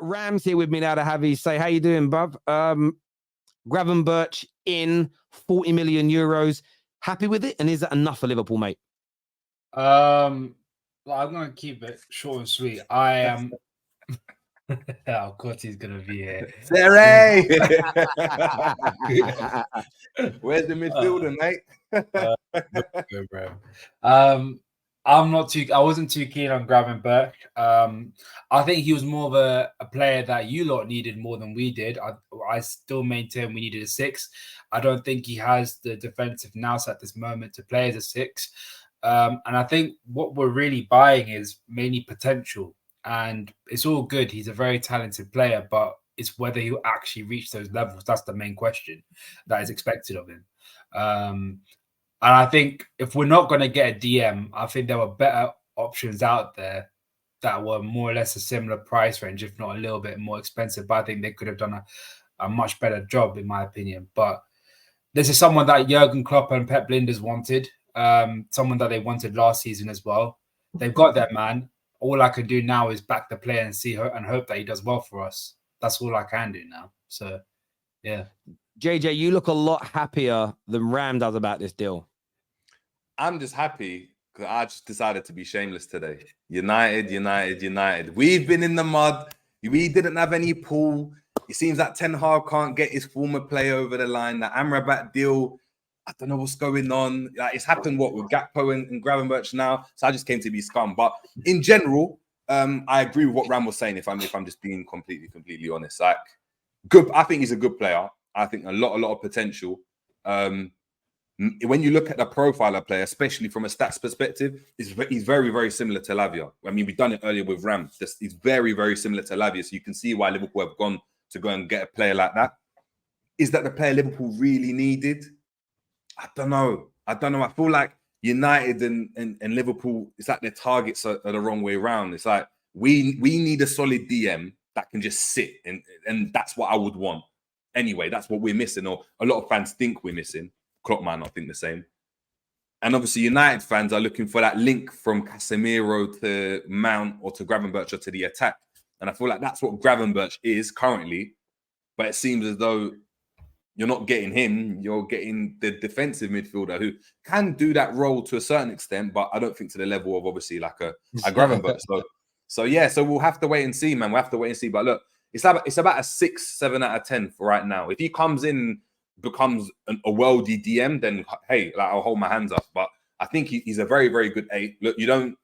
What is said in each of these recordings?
Ram's here with me now to have you say, how you doing, bruv? Gravenberch in 40 million euros. Happy with it? And is that enough for Liverpool, mate? I'm going to keep it short and sweet. I am... Oh, God, he's going to be here. Terrace! Where's the midfielder, mate? Bro. I wasn't too keen on Gravenberch. I think he was more of a player that you lot needed more than we did. I still maintain we needed a 6. I don't think he has the defensive nous at this moment to play as a 6. And I think what we're really buying is mainly potential. And it's all good. He's a very talented player, but it's whether he'll actually reach those levels. That's the main question that is expected of him. And I think if we're not going to get a DM, I think there were better options out there that were more or less a similar price range, if not a little bit more expensive. But I think they could have done a much better job, in my opinion. But this is someone that Jurgen Klopp and Pep Linders wanted, someone that they wanted last season as well. They've got that man. All I can do now is back the player and see her and hope that he does well for us. That's all I can do now. So, yeah. JJ, you look a lot happier than Ram does about this deal. I'm just happy because I just decided to be shameless today. United. We've been in the mud. We didn't have any pull. It seems that Ten Hag can't get his former player over the line. That Amrabat deal, I don't know what's going on. Like, it's happened with Gakpo and Gravenberch now. So I just came to be scum. But in general, I agree with what Ram was saying. If I'm just being completely honest, like good. I think he's a good player. I think a lot of potential. When you look at the profile of player, especially from a stats perspective, he's very, very similar to Lavia. I mean, we've done it earlier with Ram. He's very, very similar to Lavia. So you can see why Liverpool have gone to go and get a player like that. Is that the player Liverpool really needed? I don't know. I feel like United and Liverpool, it's like their targets are the wrong way around. It's like we need a solid DM that can just sit, and that's what I would want. Anyway, that's what we're missing, or a lot of fans think we're missing. Klopp might not think the same. And obviously United fans are looking for that link from Casemiro to Mount or to Gravenberch or to the attack. And I feel like that's what Gravenberch is currently. But it seems as though you're not getting him. You're getting the defensive midfielder who can do that role to a certain extent, but I don't think to the level of obviously like a Gravenberch. So we'll have to wait and see, man. We'll have to wait and see. But look, it's about a 6, 7 out of 10 for right now. If he comes in, becomes a worldy DM, then hey, like I'll hold my hands up. But I think he's a very, very good 8. Look, you don't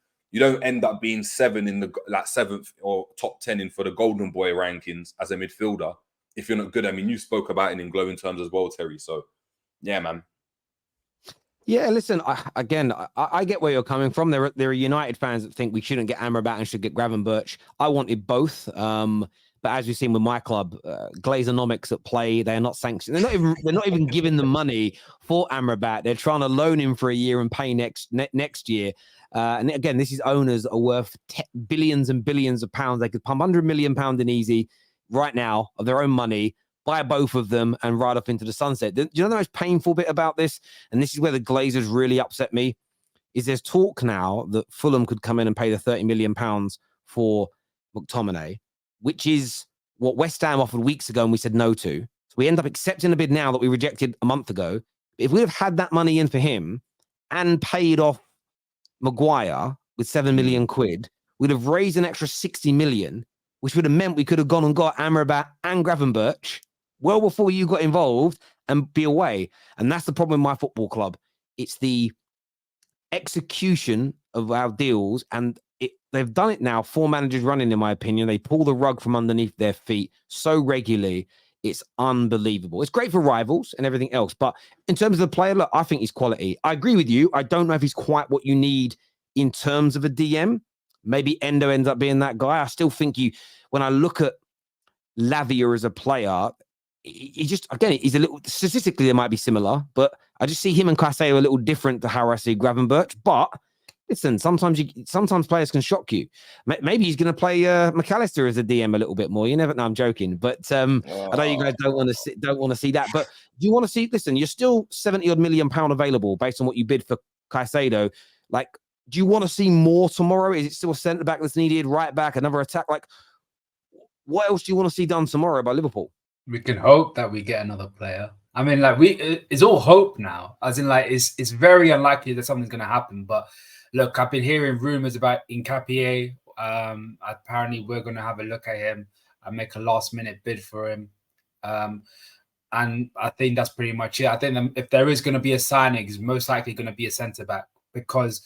end up being 7 in the 7th or top 10 in for the Golden Boy rankings as a midfielder if you're not good. I mean, you spoke about it in glowing terms as well, Terry. So yeah, man. Yeah, listen, I get where you're coming from. There are United fans that think we shouldn't get Amrabat and should get Gravenberch. I wanted both. But as we've seen with my club, Glazonomics at play, they are not sanctioned. They're not even giving the money for Amrabat. They're trying to loan him for a year and pay next year. And again, this is owners are worth billions and billions of pounds. They could pump £100 million in easy right now of their own money, buy both of them and ride off into the sunset. Do you know the most painful bit about this? And this is where the Glazers really upset me, is there's talk now that Fulham could come in and pay the £30 million for McTominay, which is what West Ham offered weeks ago and we said no to. So we end up accepting a bid now that we rejected a month ago. If we have had that money in for him and paid off Maguire with 7 million quid, we'd have raised an extra 60 million, which would have meant we could have gone and got Amrabat and Gravenberch well before you got involved and be away. And that's the problem with my football club. It's the execution of our deals, and they've done it now. 4 managers running, in my opinion. They pull the rug from underneath their feet so regularly. It's unbelievable. It's great for rivals and everything else. But in terms of the player, look, I think he's quality. I agree with you. I don't know if he's quite what you need in terms of a DM. Maybe Endo ends up being that guy. I still think when I look at Lavia as a player, he just, again, he's a little, statistically, they might be similar, but I just see him and Caicedo a little different to how I see Gravenberch. But listen, sometimes players can shock you. Maybe he's going to play McAllister as a DM a little bit more. You never know. I'm joking, but I know you guys don't want to see that. But do you want to see? Listen, you're still £70-odd million available based on what you bid for Caicedo. Like, do you want to see more tomorrow? Is it still a centre back that's needed? Right back, another attack? Like, what else do you want to see done tomorrow by Liverpool? We can hope that we get another player. I mean, like it's all hope now. As in, like it's very unlikely that something's going to happen. But look, I've been hearing rumors about Nketiah. Apparently, we're going to have a look at him and make a last-minute bid for him. And I think that's pretty much it. I think if there is going to be a signing, it's most likely going to be a centre-back, because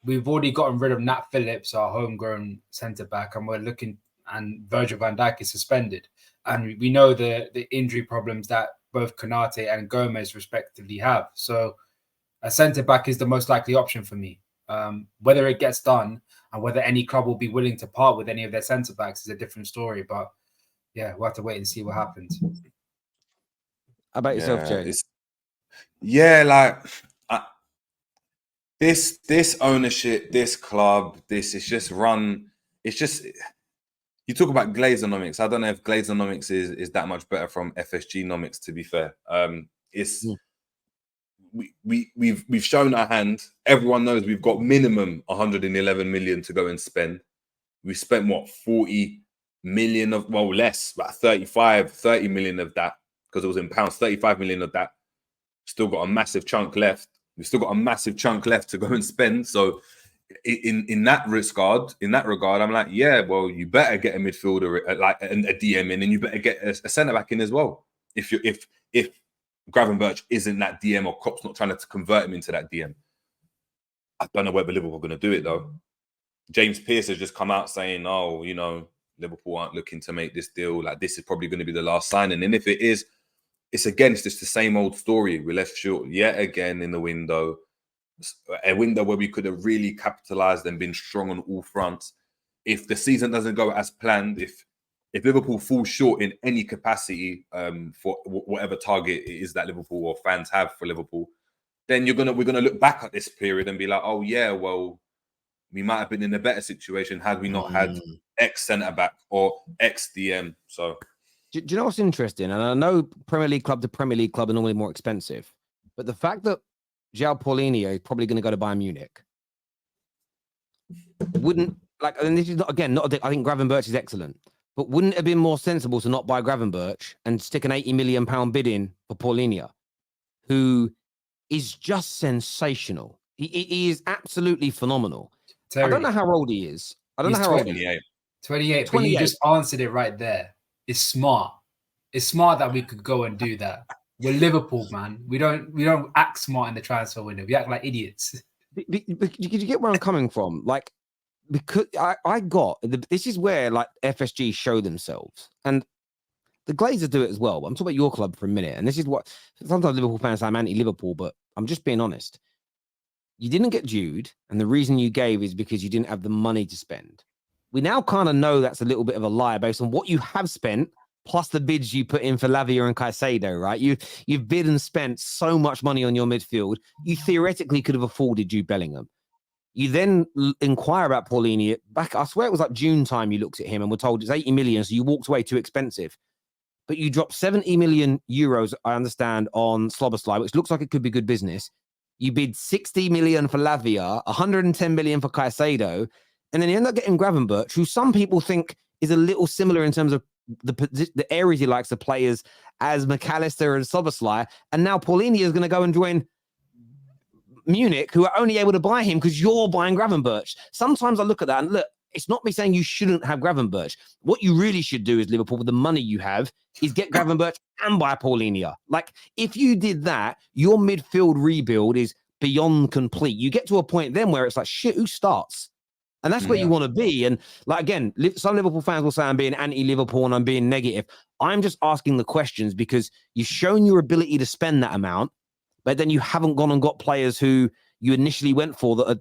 we've already gotten rid of Nat Phillips, our homegrown centre-back, and we're looking, and Virgil van Dijk is suspended. And we know the injury problems that both Konate and Gomez respectively have. So a centre-back is the most likely option for me. Whether it gets done and whether any club will be willing to part with any of their centre-backs is a different story. But yeah, we'll have to wait and see what happens. How about yourself, Jay? This ownership, this club, this is just run. It's just, you talk about Glazonomics. I don't know if Glazonomics is that much better from FSG-nomics, to be fair. We've shown our hand. Everyone knows we've got minimum 111 million to go and spend. We spent what, 40 million of, well, less, about 30 million of that, because it was in pounds, 35 million of that. Still got a massive chunk left. We've still got a massive chunk left to go and spend. So in that regard, I'm like, yeah, well, you better get a midfielder, like a DM in, and you better get a centre back in as well. If Gravenberch isn't that DM, or Klopp's not trying to convert him into that DM. I don't know whether Liverpool are going to do it though. James Pearce has just come out saying, oh, you know, Liverpool aren't looking to make this deal. Like, this is probably going to be the last signing. And if it is, it's just the same old story. We're left short yet again in the window. A window where we could have really capitalized and been strong on all fronts. If the season doesn't go as planned, if Liverpool falls short in any capacity for whatever target it is that Liverpool or fans have for Liverpool, then we're gonna look back at this period and be like, oh yeah, well, we might have been in a better situation had we not had X centre back or X DM. So, do you know what's interesting? And I know Premier League club to Premier League club are normally more expensive, but the fact that João Paulinho is probably going to go to Bayern Munich wouldn't, like, and this is not, again, not I think Gravenberch is excellent, but wouldn't it have been more sensible to not buy Gravenberch and stick an £80 million bid in for Paulinho, who is just sensational? He is absolutely phenomenal. Terry, I don't know how old he is. I don't know how old he is. 28, but you just answered it right there. It's smart. It's smart that we could go and do that. We're Liverpool, man. We don't act smart in the transfer window. We act like idiots. But you get where I'm coming from? Like, because this is where like FSG show themselves, and the Glazers do it as well. But I'm talking about your club for a minute, and this is what sometimes Liverpool fans say I'm anti-Liverpool, but I'm just being honest. You didn't get Jude, and the reason you gave is because you didn't have the money to spend. We now kind of know that's a little bit of a lie based on what you have spent, plus the bids you put in for Lavia and Caicedo, right? You've bid and spent so much money on your midfield, you theoretically could have afforded Jude Bellingham. You then inquire about Paulinho. Back, I swear it was like June time you looked at him and were told it's 80 million, so you walked away too expensive. But you dropped 70 million euros, I understand, on Szoboszlai, which looks like it could be good business. You bid 60 million for Lavia, 110 million for Caicedo, and then you end up getting Gravenberch, who some people think is a little similar in terms of the areas he likes, the players, as McAllister and Szoboszlai. And now Paulinho is going to go and join Munich, who are only able to buy him because you're buying Gravenberch. Sometimes I look at that and look, it's not me saying you shouldn't have Gravenberch. What you really should do is Liverpool, with the money you have, is get Gravenberch and buy Paulinho. Like, if you did that, your midfield rebuild is beyond complete. You get to a point then where it's like, shit, who starts? And that's where you want to be. And like, again, some Liverpool fans will say I'm being anti-Liverpool and I'm being negative. I'm just asking the questions because you've shown your ability to spend that amount, but then you haven't gone and got players who you initially went for that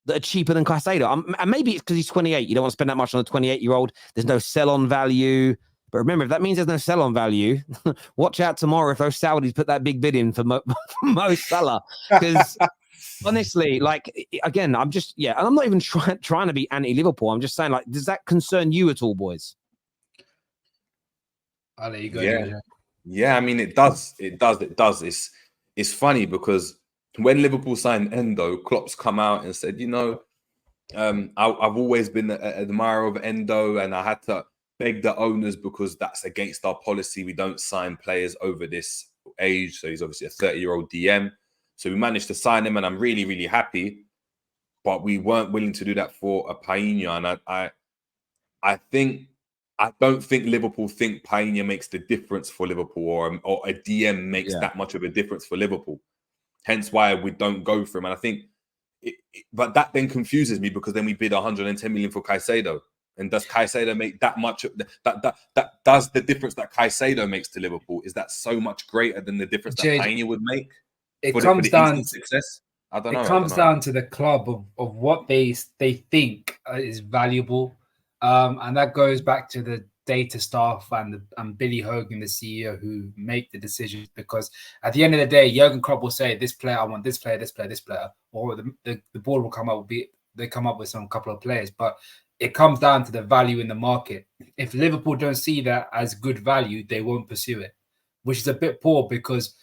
are cheaper than Caicedo. And maybe it's because he's 28. You don't want to spend that much on a 28-year-old. There's no sell-on value. But remember, if that means there's no sell-on value, watch out tomorrow if those Saudis put that big bid in for Mo Salah. Because honestly, like, again, I'm just, and I'm not even trying to be anti-Liverpool. I'm just saying, like, does that concern you at all, boys? I'll let you go. Yeah, I mean, it does. It's funny because when Liverpool signed Endo, Klopp's come out and said, you know, I've always been an admirer of Endo, and I had to begged the owners because that's against our policy. We don't sign players over this age. So he's obviously a 30-year-old DM. So we managed to sign him, and I'm really, really happy. But we weren't willing to do that for a Painha. And I don't think Liverpool think Painha makes the difference for Liverpool, or a DM makes that much of a difference for Liverpool. Hence why we don't go for him. And I think, but that then confuses me, because then we bid 110 million for Caicedo. And does Caicedo make that much? That does the difference that Caicedo makes to Liverpool? Is that so much greater than the difference that Painha would make? It comes down to success. I don't know. It comes down to the club of what they think is valuable, and that goes back to the data staff and Billy Hogan, the CEO, who make the decisions. Because at the end of the day, Jurgen Klopp will say, "This player, I want this player, this player, this player," or the board will come up with some couple of players, but it comes down to the value in the market. If Liverpool don't see that as good value, they won't pursue it, which is a bit poor, because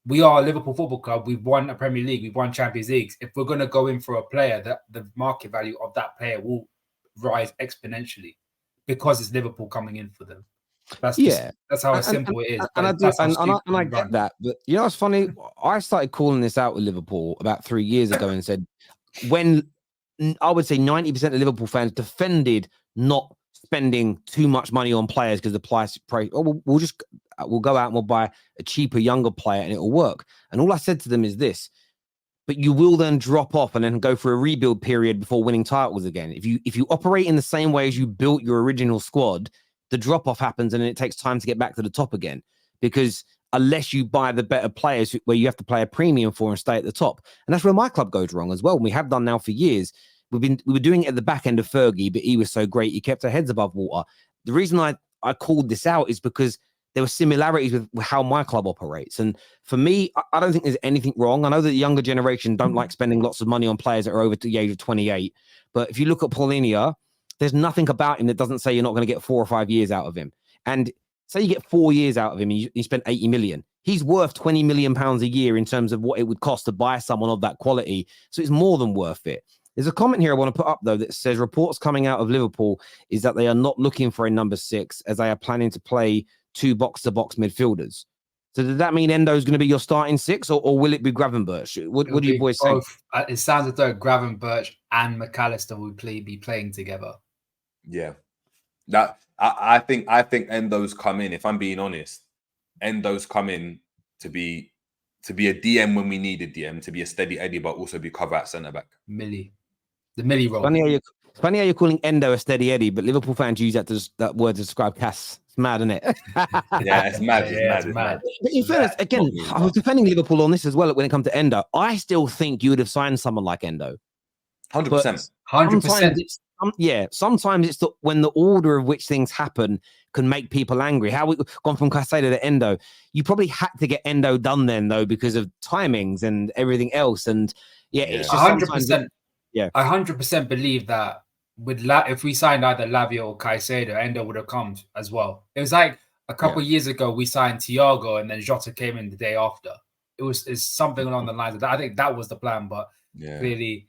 we are a Liverpool Football Club. We've won a Premier League. We've won Champions Leagues. If we're going to go in for a player, that the market value of that player will rise exponentially, because it's Liverpool coming in for them. That's how simple it is. And I get that. But you know what's funny? I started calling this out with Liverpool about 3 years ago and said, when I would say 90% of Liverpool fans defended not spending too much money on players because the price, we'll go out and we'll buy a cheaper, younger player and it'll work. And all I said to them is this: but you will then drop off and then go for a rebuild period before winning titles again. If you operate in the same way as you built your original squad, the drop off happens and it takes time to get back to the top again. Because unless you buy the better players where you have to play a premium for and stay at the top. And that's where my club goes wrong as well. And we have done now for years. We were doing it at the back end of Fergie, but he was so great. He kept our heads above water. The reason I called this out is because there were similarities with how my club operates. And for me, I don't think there's anything wrong. I know that the younger generation don't like spending lots of money on players that are over the age of 28. But if you look at Paulina, there's nothing about him that doesn't say you're not going to get 4 or 5 years out of him. And say you get 4 years out of him and you spend 80 million. He's worth 20 million pounds a year in terms of what it would cost to buy someone of that quality. So it's more than worth it. There's a comment here I want to put up, though, that says reports coming out of Liverpool is that they are not looking for a number 6, as they are planning to play 2 box-to-box midfielders. So does that mean Endo's going to be your starting 6, or will it be Gravenberch? What do you boys think? It sounds as though Gravenberch and McAllister will be playing together. Yeah, that I think Endo's come in. If I'm being honest, Endo's come in to be a DM when we need a DM, to be a steady Eddie, but also be cover at centre back. The Millie role. It's funny how you're calling Endo a steady Eddie, but Liverpool fans use that word to describe Cass. It's mad, isn't it? Yeah, it's mad. It's mad. But in fairness, again, I was defending Liverpool on this as well when it comes to Endo. I still think you would have signed someone like Endo. 100%. 100%. Sometimes it's when the order of which things happen can make people angry. How we've gone from Caicedo to Endo. You probably had to get Endo done then, though, because of timings and everything else. And it's just 100%. I 100% believe that if we signed either Lavia or Caicedo, Endo would have come as well. It was like a couple of years ago we signed Thiago and then Jota came in the day after. It's something along the lines of that. I think that was the plan, but clearly